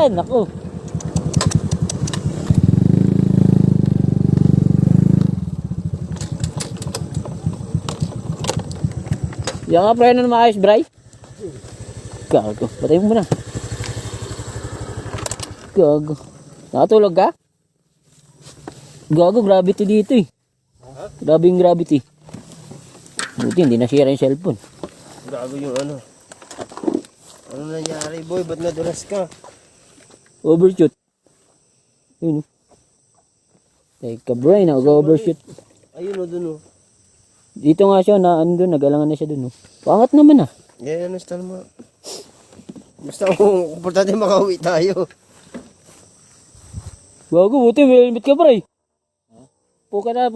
yan. Ako. Yan nga preno na maayos, Bray. Gago. Patay mo muna. Gago. Nakatulog ka? Gago, gravity dito eh. Grabe yung gravity. Buti, hindi nasira yung cellphone. Gago yung ano. Ano nangyari, boy? Ba't nadulas ka? Overshoot. Yun. Teka, Bray, nag-overshoot. Ayun o, dun o. Dito nga siya, na ano doon, nagalangan na siya doon. Oh. Pangat naman ah. Yan, ano, style mo. Basta kung importante makauwi tayo. Gago, buti, may helmet ka, Bray. Puka na,